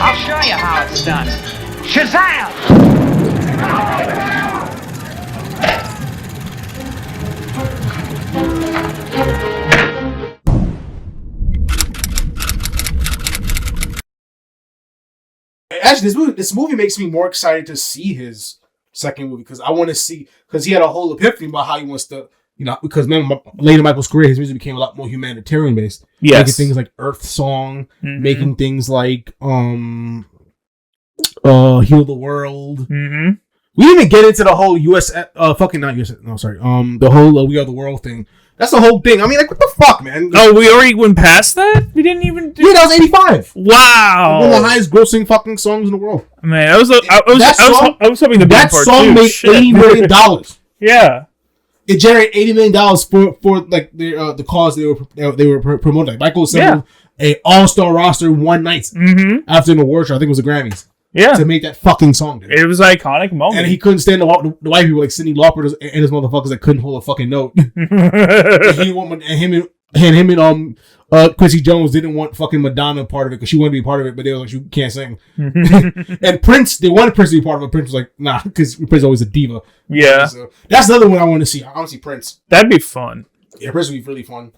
I'll show you how it's done. Shazam! Actually, this movie makes me more excited to see his second movie because I want to see, because he had a whole epiphany about how he wants to, because later Michael's career, his music became a lot more humanitarian based. Yes. Making things like Earth Song, making things like Heal the World. Mm-hmm. We didn't even get into the whole the whole We Are the World thing. That's the whole thing. I mean, like, what the fuck, man? Oh, we already went past that? We didn't even do... Yeah, that was 85. Wow. One of the highest grossing fucking songs in the world. Man, I was hoping the that song made $80 million. Yeah. It generated $80 million for like the cause they were promoting. Like, Michael assembled a all-star roster one night after an award show. I think it was the Grammys. Yeah. To make that fucking song, dude. It was an iconic moment. And he couldn't stand the white people like Cyndi Lauper and his motherfuckers that couldn't hold a fucking note. Him and Quincy Jones didn't want fucking Madonna part of it because she wanted to be part of it, but they were like, you can't sing. And Prince, they wanted Prince to be part of it. Prince was like, nah, because Prince is always a diva. Yeah. So that's another one I want to see. I want to see Prince. That'd be fun. Yeah, Prince would be really fun.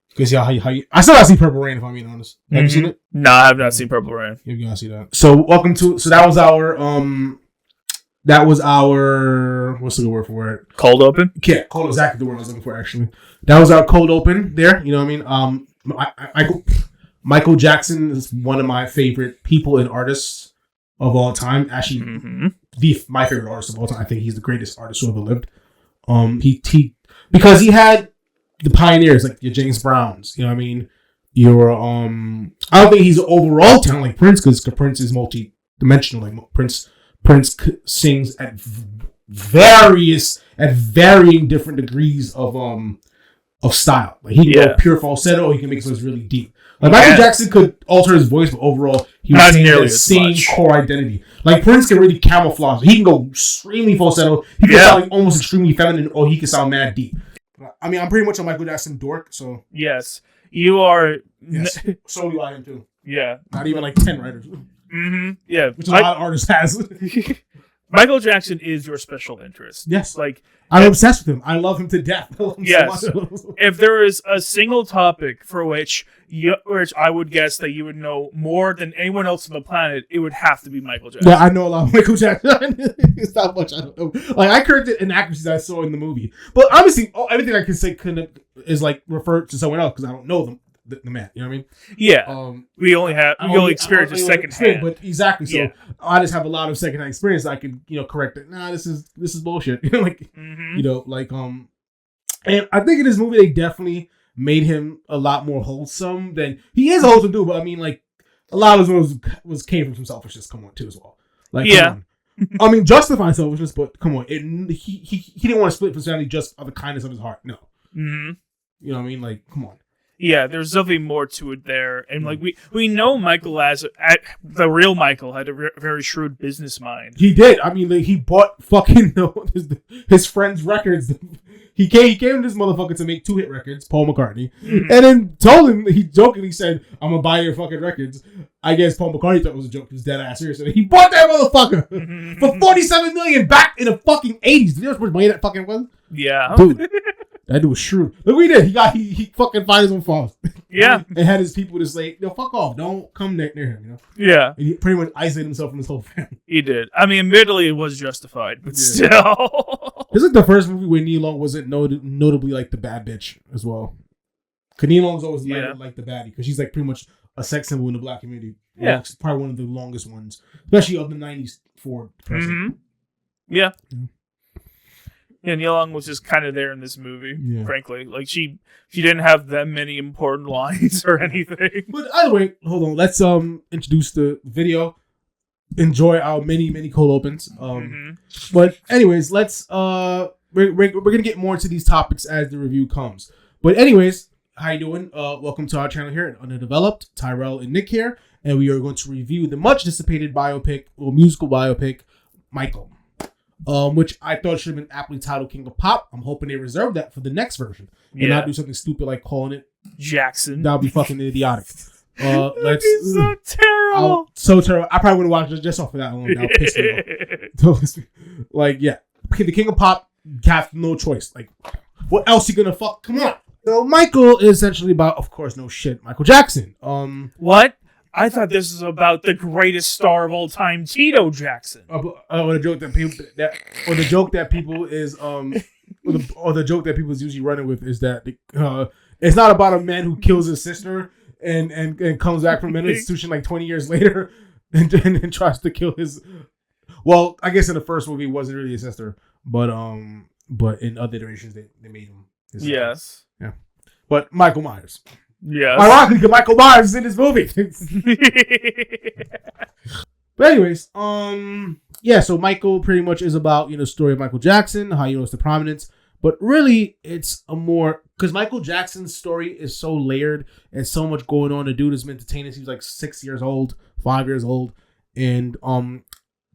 Because how you, I still gotta see Purple Rain if I'm being honest. Have you seen it? No, I have not seen Purple Rain. You gotta see that. So that was our what's the good word for it? Cold open? Yeah, cold, exactly the word I was looking for actually. That was our cold open there, you know what I mean? Michael Jackson is one of my favorite people and artists of all time. Actually, my favorite artist of all time. I think he's the greatest artist who ever lived. Because he had the pioneers like your James Browns, you know what I mean? I don't think he's an overall talent like Prince because Prince is multi-dimensional. Like Prince sings at varying different degrees of style. Like he can go pure falsetto, or he can make something really deep. Like Michael Jackson could alter his voice, but overall he was the same core identity. Like Prince can really camouflage. He can go extremely falsetto. He can sound like almost extremely feminine, or he can sound mad deep. I mean, I'm pretty much a Michael Jackson dork, so... Yes. You are... Yes. So do I him, too. Yeah. Not even like 10 writers. Yeah. Which a lot of artists has. Michael Jackson is your special interest. Yes. Like... I'm obsessed with him. I love him to death. Yes. If there is a single topic for which I would guess that you would know more than anyone else on the planet, it would have to be Michael Jackson. Yeah, I know a lot of Michael Jackson. It's not much I don't know. Like, I corrected inaccuracies I saw in the movie. But obviously, everything I can say is like referred to someone else because I don't know them. The man, you know what I mean? Yeah. We only experience it secondhand. But exactly. So I just have a lot of secondhand experience. I can, correct it. Nah, this is bullshit. And I think in this movie they definitely made him a lot more wholesome than he is a wholesome dude. But I mean, like a lot of his was came from some selfishness. Come on, too, as well. Like, come on. I mean, justifying selfishness, but come on, he didn't want to split personality just of the kindness of his heart. No. You know what I mean? Like, come on. Yeah, there's definitely more to it there, and like we know Michael the real Michael had a very shrewd business mind. He did. I mean, like, he bought fucking his friend's records. He came to this motherfucker to make 2 hit records, Paul McCartney, and then told him, he jokingly said, "I'm gonna buy your fucking records." I guess Paul McCartney thought it was a joke. He was dead ass serious. And he bought that motherfucker for $47 million back in the fucking 80s. Do you know how much money that fucking was? Yeah, dude. That dude was shrewd. Look what he did. He fucking find his own faults. Yeah. And had his people just like, fuck off. Don't come near him, Yeah. And he pretty much isolated himself from his whole family. He did. I mean, admittedly, it was justified, but still. This is the first movie where Nia Long wasn't notably like the bad bitch as well. Because Nia Long's always like the baddie. Because she's like pretty much a sex symbol in the black community. Yeah. It's probably one of the longest ones. Especially of the 90s for person. Yeah. Yeah, Nia Long was just kind of there in this movie, frankly. Like, she didn't have that many important lines or anything. But either way, hold on. Let's introduce the video. Enjoy our many cold opens. But anyways, let's we're gonna get more into these topics as the review comes. But anyways, how you doing? Welcome to our channel here at Underdeveloped. Tyrell and Nick here, and we are going to review the much anticipated musical biopic, Michael. Which I thought should have been aptly titled King of Pop. I'm hoping they reserve that for the next version and not do something stupid like calling it Jackson. That would be fucking idiotic. That'd be so terrible. So terrible. I probably wouldn't watch it just off of that alone. That would piss me off. Like, yeah. The King of Pop have no choice. Like, what else you gonna fuck? Come on. So Michael is essentially about, of course, no shit, Michael Jackson. What? I thought this was about the greatest star of all time, Tito Jackson. Or the joke that people is usually running with is that it's not about a man who kills his sister and comes back from mental institution like 20 years later and tries to kill his. Well, I guess in the first movie it wasn't really his sister, but in other iterations they made him his sister. Yes. Yeah. But Michael Myers. Yeah. Ironically, Michael Myers is in this movie. But anyways, yeah, so Michael pretty much is about, the story of Michael Jackson, how he rose to prominence. But really, it's a more, because Michael Jackson's story is so layered and so much going on. The dude has been entertaining. He was like 6 years old, 5 years old. And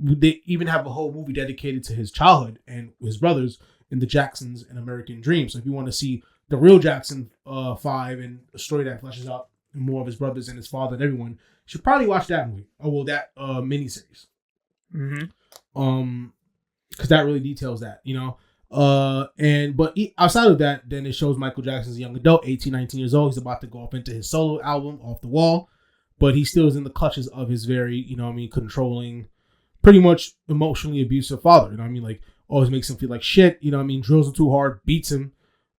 they even have a whole movie dedicated to his childhood and his brothers in The Jacksons and American Dream. So if you want to see the real Jackson 5 and a story that fleshes out more of his brothers and his father and everyone, you should probably watch that movie. That miniseries. Because that really details that, but outside of that, then it shows Michael Jackson's a young adult, 18, 19 years old. He's about to go off into his solo album, Off the Wall, but he still is in the clutches of his very, controlling, pretty much emotionally abusive father. Like always makes him feel like shit. Drills him too hard, beats him.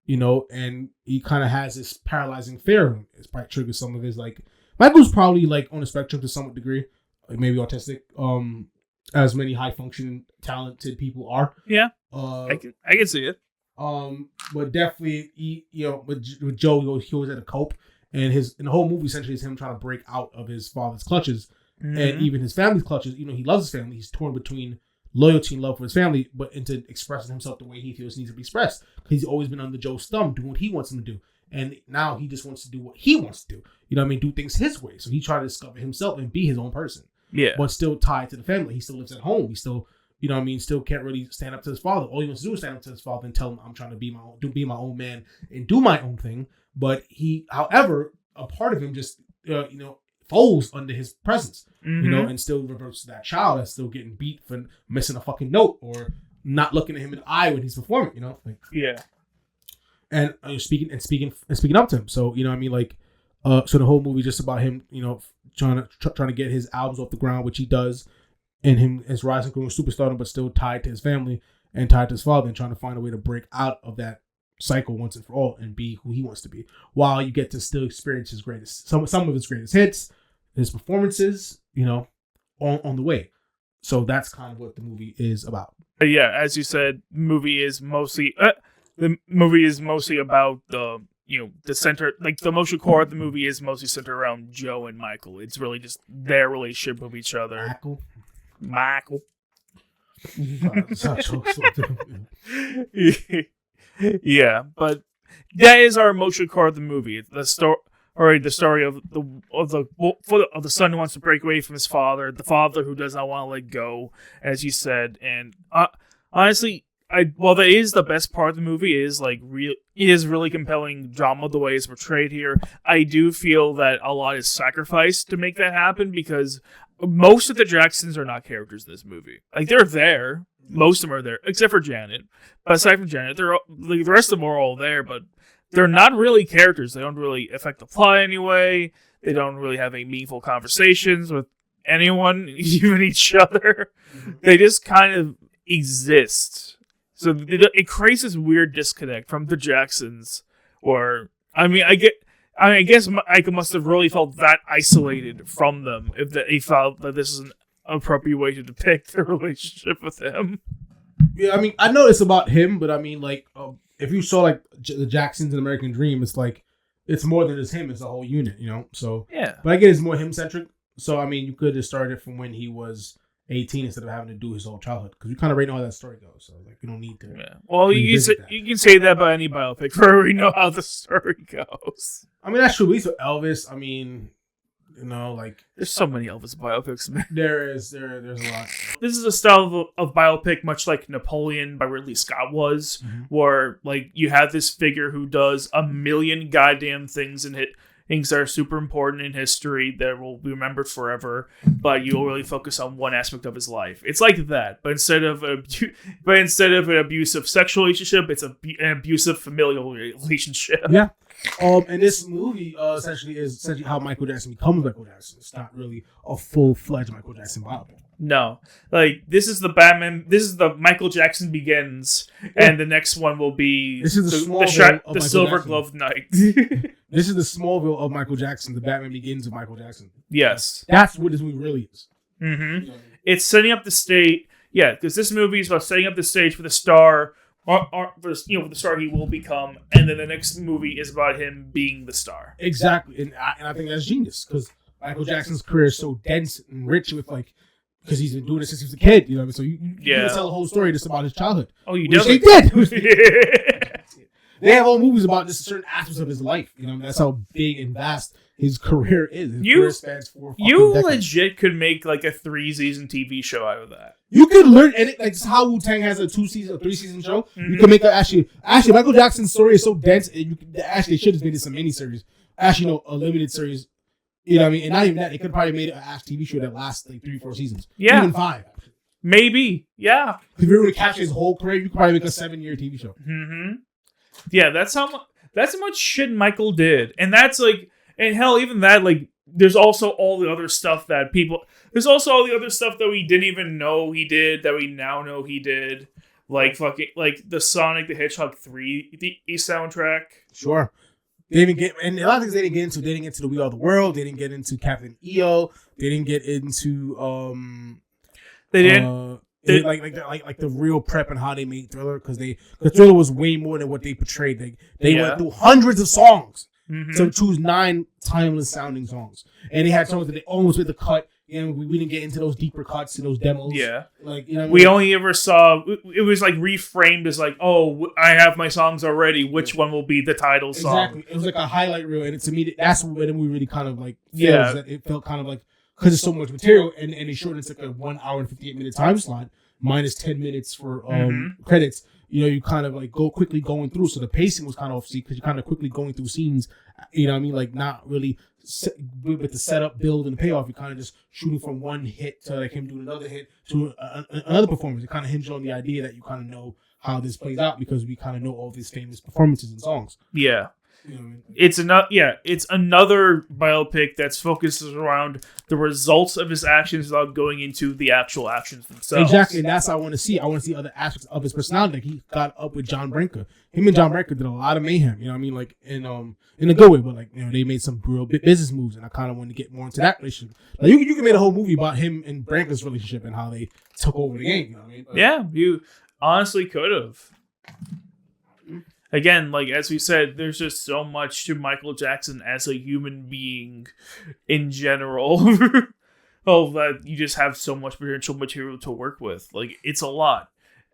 And he kind of has this paralyzing fear of him. It's probably triggers some of his, Michael's probably, on the spectrum to some degree, maybe autistic, as many high-functioning, talented people are. Yeah, I can see it. But definitely, with Joe, he always had to cope. And the whole movie essentially is him trying to break out of his father's clutches. And even his family's clutches. He loves his family. He's torn between loyalty and love for his family, but into expressing himself the way he feels needs to be expressed. Because he's always been under Joe's thumb, doing what he wants him to do. And now he just wants to do what he wants to do. Do things his way. So he tried to discover himself and be his own person. Yeah. But still tied to the family. He still lives at home. He still, still can't really stand up to his father. All he wants to do is stand up to his father and tell him, I'm trying to be my own man and do my own thing. But however, a part of him just, folds under his presence, and still reverts to that child that's still getting beat for missing a fucking note or not looking at him in the eye when he's performing, Yeah. And speaking up to him. So, so the whole movie just about him, trying to get his albums off the ground, which he does, and him as rising from superstardom, but still tied to his family and tied to his father, and trying to find a way to break out of that cycle once and for all and be who he wants to be, while you get to still experience his greatest, some of his greatest hits, his performances, on the way. So that's kind of what the movie is about. Yeah, as you said, the movie is mostly about the center, the emotional core of the movie is mostly centered around Joe and Michael. It's really just their relationship with each other. Michael. Yeah, but that is our emotional core of the movie. The story of the son who wants to break away from his father, the father who does not want to let go, as you said. And honestly, while that is the best part of the movie, it is really compelling drama the way it's portrayed here. I do feel that a lot is sacrificed to make that happen, because most of the Jacksons are not characters in this movie. They're there. Most of them are there, except for Janet. But aside from Janet, the rest of them are all there, but they're not really characters. They don't really affect the plot anyway. They don't really have any meaningful conversations with anyone, even each other. They just kind of exist. So it creates this weird disconnect from the Jacksons. I guess Michael must have really felt that isolated from them if he felt that this is an appropriate way to depict the relationship with him. Yeah, I know it's about him, but if you saw the Jacksons in American Dream, it's more than just him. It's a whole unit, So yeah, but I guess it's more him centric. So you could have started from when he was 18 instead of having to do his whole childhood, because we kind of already know how that story goes. So you don't need to. Yeah. Well, you can say that about any biopic, where we know how the story goes. That's true. At least with Elvis, You know, like there's so many Elvis biopics, man. there's a lot. This is a style of biopic, much like Napoleon by Ridley Scott was, where like you have this figure who does a million goddamn things and things that are super important in history that will be remembered forever, but you'll really focus on one aspect of his life. It's like that, but instead of an abusive sexual relationship, it's an abusive familial relationship. Yeah. And this movie essentially is how Michael Jackson becomes Michael Jackson. It's not really a full-fledged Michael Jackson biopic. No, like this is the Batman. This is the Michael Jackson Begins, and the next one will be this is the Silver Glove Knight. This is the Smallville of Michael Jackson. The Batman Begins of Michael Jackson. Yes, that's what this movie really is. Mm-hmm. It's setting up the stage. Yeah, because this movie is about setting up the stage for the star. For the star he will become, and then the next movie is about him being the star. Exactly, and I think that's genius because Michael Jackson's career is so dense and rich with because he's been doing it since he was a kid. You know what I mean? So you can tell the whole story just about his childhood. Oh, you definitely did. They have all movies about just certain aspects of his life. You know, that's how big and vast his career is. His career spans 4 you decades. legit could make like a 3-season TV show out of that. You could learn, and it's how Wu-Tang has a 3-season show. You can make actually Michael Jackson's story is so dense, and you could actually should have made it some miniseries. Actually, no, a limited series. You know what I mean? And not even that. They could probably made an TV show that lasts like 3-4 seasons. Yeah, even 5. Maybe. Yeah. If you were to capture his whole career, you could probably make a 7-year TV show. Mm-hmm. Yeah, that's how much shit Michael did, and that's like, and hell, even that, like, there's also all the other stuff that there's also all the other stuff that we didn't even know he did that we now know he did, like fucking like the Sonic the Hedgehog 3 the soundtrack. Sure. They didn't get, and a lot of things they didn't get into. They didn't get into the We Are the World. They didn't get into Captain EO. They didn't get into They didn't. Like the real prep and how they made Thriller, because Thriller was way more than what they portrayed. They went through hundreds of songs to choose 9 timeless sounding songs, and they had songs that they almost made the cut. And we didn't get into those deeper cuts and those demos. Yeah, like you know, we only ever saw it was like reframed as like, oh, I have my songs already. Which one will be the title song? Exactly, it was like a highlight reel, and to me, that's when the movie really kind of like feels that it felt kind of like. Because there's so much material, and they shortened it's like a 1 hour and 58 minute time slot, minus 10 minutes for credits. You know, you kind of like quickly going through. So the pacing was kind of off because you're kind of quickly going through scenes. You know what I mean? Like not really with the setup, build, and the payoff. You're kind of just shooting from one hit to like him doing another hit to another performance. It kind of hinged on the idea that you kind of know how this plays out because we kind of know all these famous performances and songs. Yeah. You know what I mean? It's another biopic that's focused around the results of his actions without going into the actual actions themselves. Exactly, and that's what I want to see. I want to see other aspects of his personality. Like he got up with John Brinker. Him and John Brinker did a lot of mayhem. You know what I mean? Like in a good way, but like you know they made some real business moves, and I kind of want to get more into that relationship. Like you can make a whole movie about him and Brinker's relationship and how they took over the game. You know what I mean? Yeah, you honestly could have. Again, like as we said, there's just so much to Michael Jackson as a human being in general. That you just have so much potential material to work with. Like it's a lot.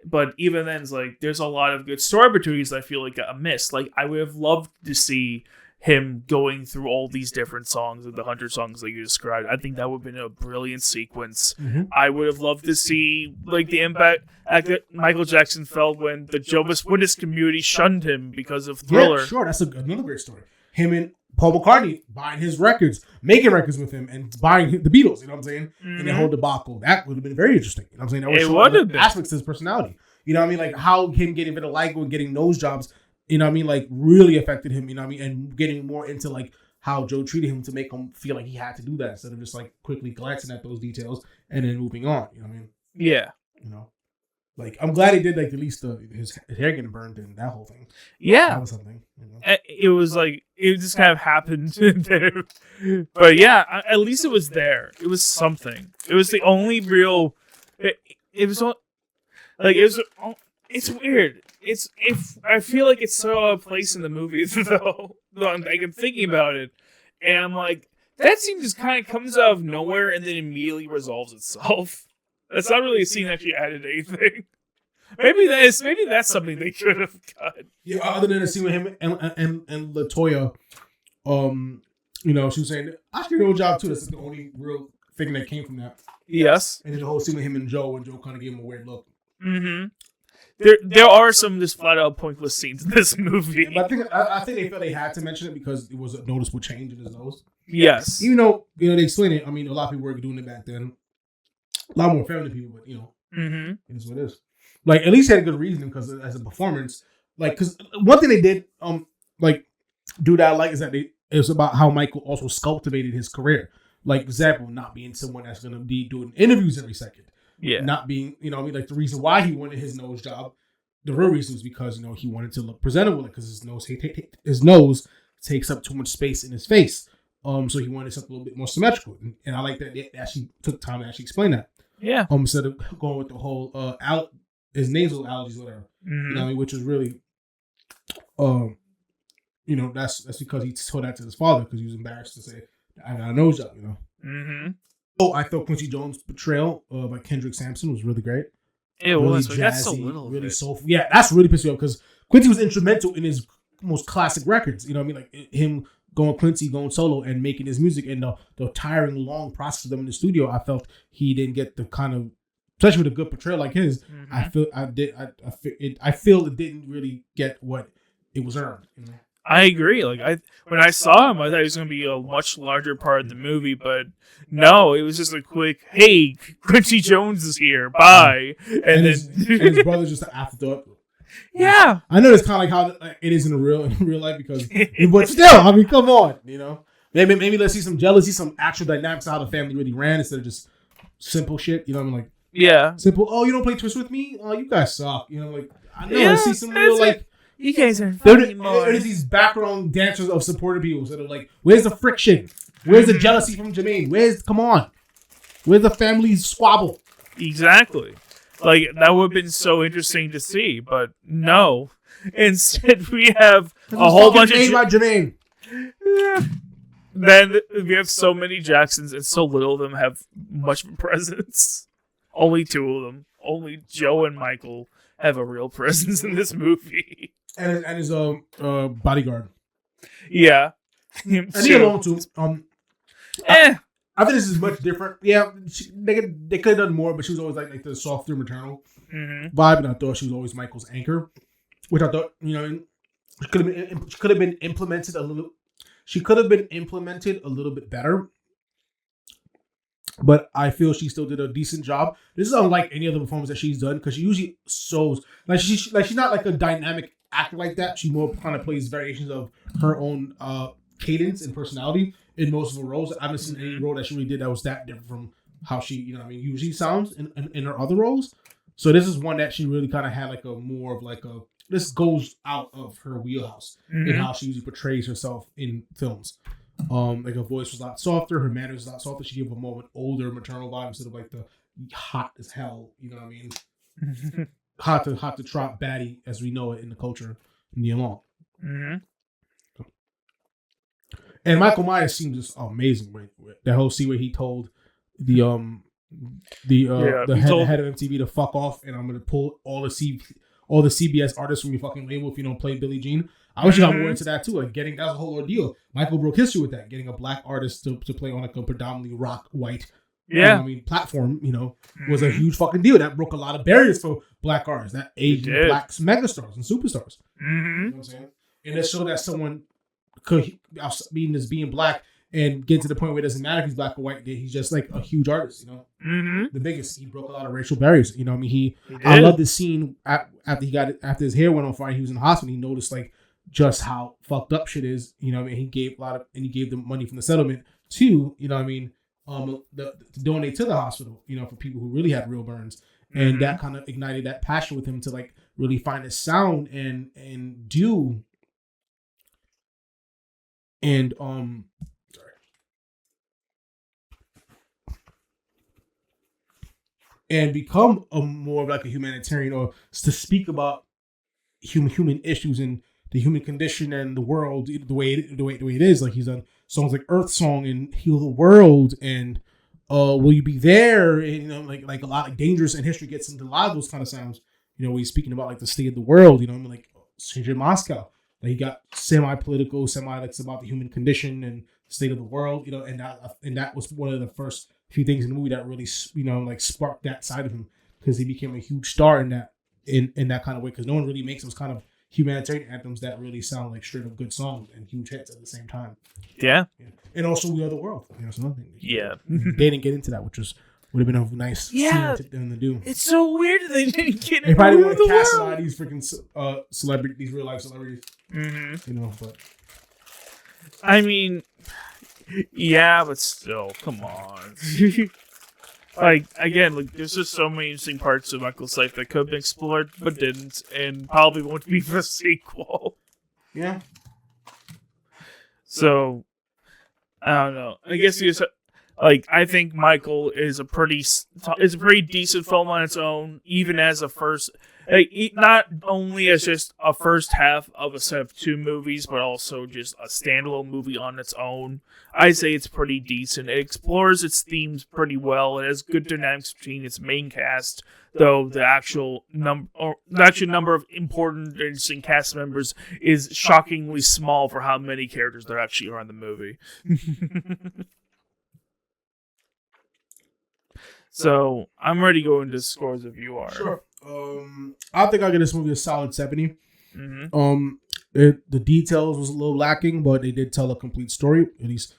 But even then, it's like there's a lot of good story opportunities I feel like got missed. Like I would have loved to see him going through all these different songs and the 100 songs that you described. I think that would have been a brilliant sequence. Mm-hmm. I would have loved to see like the impact that Michael Jackson felt when the Jehovah's Witness community shunned him because of Thriller. Yeah, sure. That's another great story. Him and Paul McCartney buying his records, making records with him, and buying the Beatles. You know what I'm saying? Mm-hmm. And the whole debacle. That would have been very interesting. You know what I'm saying? That would have been aspects of his personality. You know what I mean? Like how him getting vitiligo and getting nose jobs. You know what I mean? Like, really affected him, you know what I mean? And getting more into, like, how Joe treated him to make him feel like he had to do that instead of just, like, quickly glancing at those details and then moving on. You know what I mean? Yeah. You know? Like, I'm glad he did, like, at least his hair getting burned and that whole thing. Yeah. That was something. You know? It was, like, it just kind of happened there. But, yeah, at least it was there. It was something. It was the only real... It's weird. I feel like it's so out of place in the movie, though. Like, I'm thinking about it, and I'm like, that scene just kind of comes out of nowhere and then immediately resolves itself. That's not really a scene that actually added anything. Maybe that's something they could have cut. Yeah, other than the scene with him and LaToya, you You know, she was saying Oscar did a job too. That's the only real thing that came from that. Yes. And then the whole scene with him and Joe kind of gave him a weird look. Mm-hmm. There are some just flat out pointless scenes in this movie. Yeah, but I think they felt they had to mention it because it was a noticeable change in his nose. Yes. Even though, you know, they explain it. I mean, a lot of people were doing it back then. A lot more feminine people, but, you know, it is what it is. Like, at least he had a good reason because as a performance, like, because one thing they did, like, do that I like is that it was about how Michael also cultivated his career. Like, example, not being someone that's going to be doing interviews every second. Yeah. Not being, you know, I mean, like the reason why he wanted his nose job, the real reason was because, you know, he wanted to look presentable because his nose takes up too much space in his face. So he wanted something a little bit more symmetrical. And I like that they actually took time to actually explain that. Yeah. Instead of going with the whole his nasal allergies, whatever. You know what I mean? Which is really you know, that's because he told that to his father because he was embarrassed to say, I got a nose job, you know. Mm-hmm. Oh, I thought Quincy Jones' portrayal by Kendrick Sampson was really great. It really was, jazzy, that's so little. Really soulful. Yeah, that's really pissed me off because Quincy was instrumental in his most classic records. You know what I mean? Like him going solo and making his music and the tiring, long process of them in the studio. I felt he didn't get the kind of, especially with a good portrayal like his. I feel it didn't really get what it was earned. You know? I agree. Like when I saw him, I thought he was going to be a much larger part of the movie, but no, it was just a quick, "Hey, Quincy Jones is here, bye," and then his brother's just an afterthought. Yeah, I know it's kind of like how it is in real life because, but still, I mean, come on, you know. Maybe let's see some jealousy, some actual dynamics of how the family really ran instead of just simple shit. You know what I mean? Like simple. Oh, you don't play Twist with me? Oh, you guys suck. You know, like I know. Let's see some real like. You guys aren't funny anymore. There's these background dancers of supportive people that are like, where's the friction? Where's the jealousy from Jermaine? Come on. Where's the family squabble? Exactly. Like, that would have been so interesting to see, but no. Instead, we have a whole bunch of... Jermaine. Yeah. Then we have so many Jacksons, and so little of them have much of a presence. Only two of them. Only Joe and Michael have a real presence in this movie. And his bodyguard. Yeah. And Nia Long too. I think this is much different. Yeah, they could have done more, but she was always like the softer maternal vibe, and I thought she was always Michael's anchor, which I thought, you know, could have been implemented a little. She could have been implemented a little bit better, but I feel she still did a decent job. This is unlike any other performance that she's done because she usually shows like she's not like a dynamic actor like that. She more kind of plays variations of her own cadence and personality in most of her roles. I haven't seen any role that she really did that was that different from how she, you know, I mean, usually sounds in her other roles. So this is one that she really kind of had like a more of like a, this goes out of her wheelhouse in how she usually portrays herself in films. Like her voice was a lot softer, her manners was a lot softer. She gave a more of an older maternal vibe instead of like the hot as hell, you know what I mean? hot to trot baddie as we know it in the culture, Nia Long. And Michael Myers seems just amazing. Right? That whole scene where he told the head of MTV to fuck off, and I'm gonna pull all the CBS artists from your fucking label if you don't play Billie Jean. I wish you got more into that too. Like that was a whole ordeal. Michael broke history with that, getting a black artist to play on like a predominantly rock white, platform. You know, was a huge fucking deal. That broke a lot of barriers for black artists. That aged black megastars and superstars. You know what I'm saying? And it showed that someone could being black and get to the point where it doesn't matter if he's black or white. He's just like a huge artist, you know. The biggest. He broke a lot of racial barriers. You know, I mean, I love this scene after his hair went on fire. He was in the hospital. He noticed like just how fucked up shit is. You know, I mean, he gave them money from the settlement to, you know, what I mean, to donate to the hospital. You know, for people who really had real burns, and that kind of ignited that passion with him to like really find his sound and do. And and become a more of like a humanitarian, or to speak about human issues and the human condition and the world the way it is. Like he's done songs like Earth Song and Heal the World and Will You Be There, and you know, like a lot of Dangerous and History gets into a lot of those kind of sounds. You know, when he's speaking about like the state of the world. You know, I mean, like Stranger in Moscow. Like, he got semi-political, like about the human condition and state of the world, you know, and that was one of the first few things in the movie that really, you know, like sparked that side of him, because he became a huge star in that kind of way, because no one really makes those kind of humanitarian anthems that really sound like straight up good songs and huge hits at the same time. Yeah. And also We Are the World, you know, something. Yeah. They didn't get into that, which would have been a nice scene to them to do. It's so weird that they didn't get into They probably want to the cast a world. lot of these freaking celebrities, these real life celebrities. Mm-hmm. You know, but I mean, yeah, but still, come on. Like, again, like, there's just so many interesting parts of Michael's life that could have been explored, but didn't, and probably won't be for the sequel. yeah. So, I don't know. I guess you just, like, I think Michael is a pretty decent film on its own, even as a first, like, not only as just a first half of a set of two movies, but also just a standalone movie on its own. I say it's pretty decent. It explores its themes pretty well. It has good dynamics between its main cast, though the actual number of important and interesting cast members is shockingly small for how many characters there actually are in the movie. So I'm ready to go into scores if you are. Sure. I think I'll give this movie a solid 70. Mm-hmm. The details was a little lacking, but they did tell a complete story, at least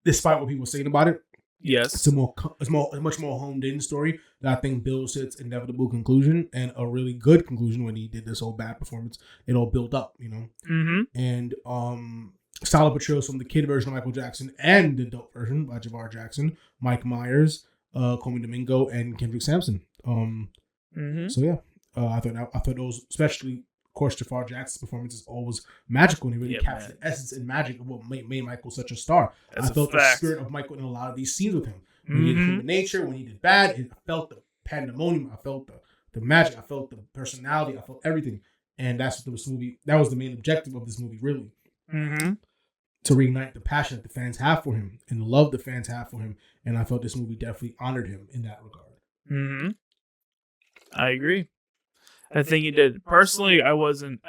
despite what people were saying about it. Yes. It's a much more honed in story that I think builds its inevitable conclusion, and a really good conclusion when he did this whole bad performance. It all built up, you know. Mm-hmm. And solid portrayals from the kid version of Michael Jackson and the adult version by Jaafar Jackson, Mike Myers, Colman Domingo, and Kendrick Sampson. So yeah, I thought those, especially of course Jaafar Jackson's performance is always magical, and he really captured the essence and magic of what made Michael such a star. I felt the spirit of Michael in a lot of these scenes with him. When he did Human Nature, when he did Bad, I felt the pandemonium, I felt the magic, I felt the personality, I felt everything, and that's what this movie. That was the main objective of this movie, really. To reignite the passion that the fans have for him and the love the fans have for him, and I felt this movie definitely honored him in that regard. I agree. I think he did. Personally, I wasn't.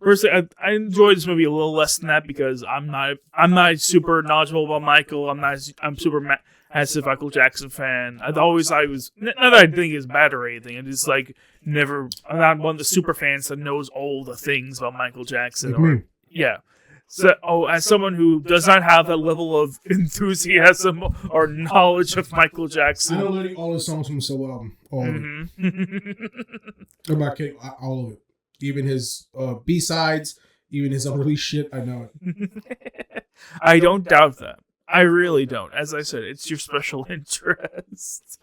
Personally, I enjoyed this movie a little less than that because I'm not super knowledgeable about Michael. I'm super massive Michael Jackson fan. I was not that I think it's bad or anything. It's just like I'm not one of the super fans that knows all the things about Michael Jackson. Yeah. So, as someone who does not have that level of enthusiasm or knowledge of Michael Jackson, I know literally all the songs from the solo album, all of it. I'm not kidding, all of it, even his B-sides, even his unreleased shit. I know it. I don't doubt that. I really don't. As I said, it's your special interest.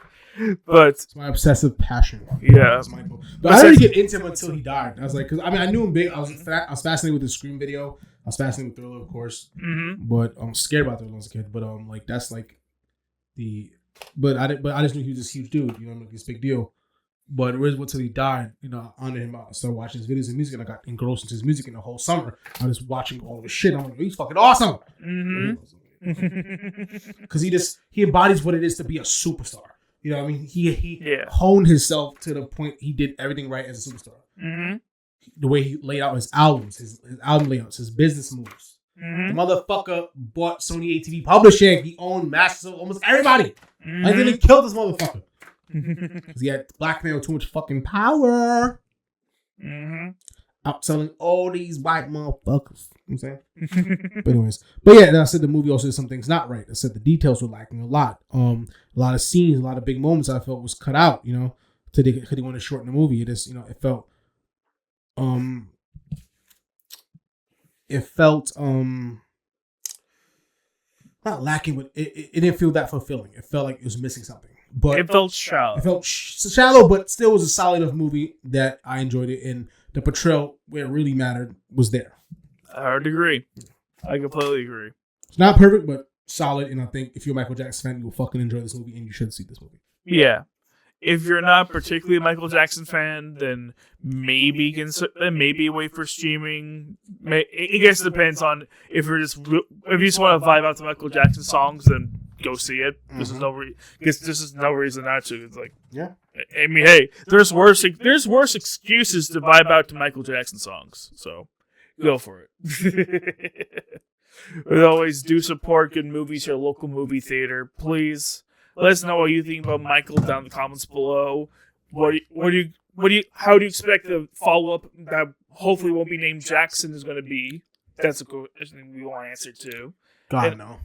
But it's my obsessive passion. Yeah. Michael. But I didn't get into him until he died. I was like, because I knew him big. I was fascinated with the Scream video. I was fascinated with Thriller, of course. But I'm scared about Thriller as a kid. But like that's like the. But I just knew he was this huge dude. You know, like this big deal. But it was until he died. You know, I honored him. I started watching his videos and music, and I got engrossed into his music in the whole summer. I was watching all of his shit. I'm like, he's fucking awesome. Because he embodies what it is to be a superstar. You know what I mean? He honed himself to the point he did everything right as a superstar. The way he laid out his albums, his album layouts, his business moves. The motherfucker bought Sony ATV Publishing. He owned masters of almost everybody. And then he killed this motherfucker. Because he had blackmail too much fucking power. Outselling all these white motherfuckers. You know what I'm saying? But anyways. But yeah, I said the movie also did some things not right. I said the details were lacking a lot. A lot of scenes, a lot of big moments I felt was cut out, you know, because they wanted to shorten the movie. It just, you know, it felt not lacking, but it didn't feel that fulfilling. It felt like it was missing something. But it felt shallow. It felt shallow, but still was a solid enough movie that I enjoyed it, and the portrayal where it really mattered was there. I would agree. I completely agree. It's not perfect, but solid, and I think if you're a Michael Jackson fan, you'll fucking enjoy this movie, and you should see this movie. Yeah. If you're not particularly a Michael Jackson fan, then maybe wait for streaming. I guess it depends on if you just want to vibe out to Michael Jackson songs, then go see it. This is no reason not to. It's like, yeah. I mean, hey, there's worse excuses to vibe out to Michael Jackson songs. So go for it. As always, do support good movies, your local movie theater. Please let us know what you think about Micheal down in the comments below. How do you expect the follow up that hopefully won't be named Jackson is going to be? That's a question we want to answer too. God, no.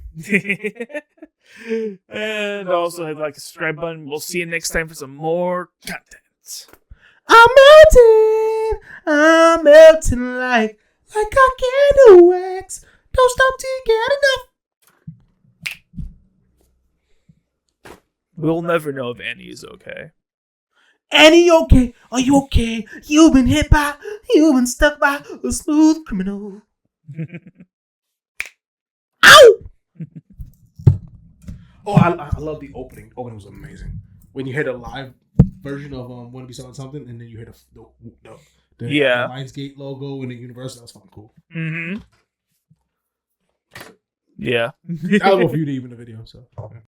And also hit like the subscribe button. We'll see you next time for some more content. I'm melting like a candle wax. Don't stop till you get enough. We'll never know if Annie is okay. Annie, okay? Are you okay? You've been stuck by a smooth criminal. Ow! Oh, I love the opening. The opening was amazing. When you hear the live version of Wanna Be Something, and then you hear the Lionsgate logo and the Universal, that was fucking cool. Mm-hmm. Yeah. I don't know if you did even the video, so.